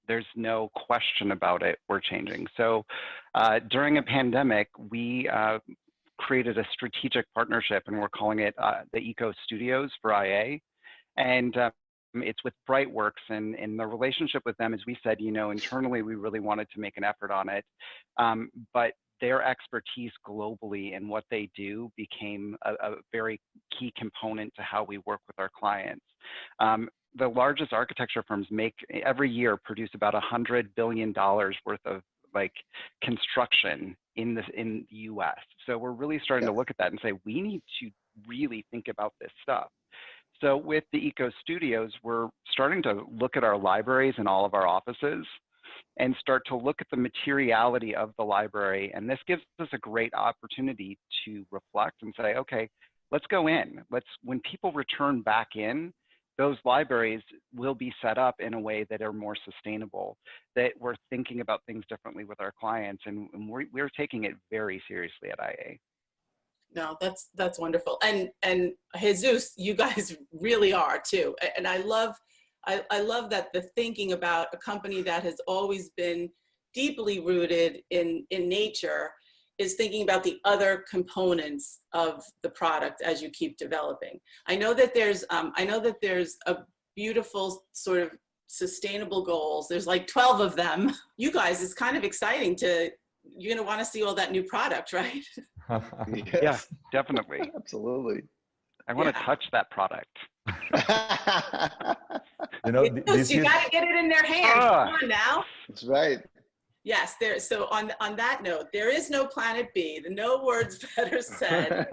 Speaker 6: There's no question about it, we're changing. So during a pandemic, we created a strategic partnership, and we're calling it the Eco Studios for IA. And it's with Brightworks, and the relationship with them is, we said, you know, internally, we really wanted to make an effort on it. But their expertise globally in what they do became a very key component to how we work with our clients. The largest architecture firms every year produce about $100 billion worth of construction in the US. So we're really starting to look at that and say, we need to really think about this stuff. So with the Eco Studios, we're starting to look at our libraries in all of our offices and start to look at the materiality of the library. And this gives us a great opportunity to reflect and say, okay, let's go in. When people return back in, those libraries will be set up in a way that are more sustainable, that we're thinking about things differently with our clients, and we're taking it very seriously at IA.
Speaker 5: No, that's wonderful. And Jesus, you guys really are too. And I love that the thinking about a company that has always been deeply rooted in nature is thinking about the other components of the product as you keep developing. I know that there's a beautiful sort of sustainable goals. There's like 12 of them. You guys, it's kind of exciting you're gonna wanna see all that new product, right?
Speaker 7: Yes.
Speaker 6: Yeah, definitely.
Speaker 7: Absolutely.
Speaker 6: I wanna touch that product.
Speaker 8: You know,
Speaker 5: you gotta get it in their hands. Come on now.
Speaker 7: That's right.
Speaker 5: Yes, so on that note, there is no planet B. No words better said.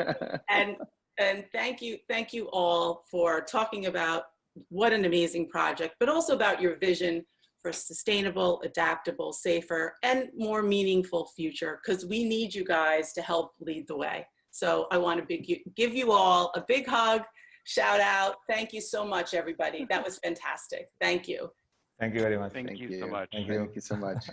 Speaker 5: And And thank you all for talking about what an amazing project, but also about your vision for a sustainable, adaptable, safer, and more meaningful future, because we need you guys to help lead the way. So I want to give you all a big hug, shout out. Thank you so much, everybody. That was fantastic. Thank you.
Speaker 8: Thank you very much.
Speaker 6: Thank you so much.
Speaker 7: Thank you so much.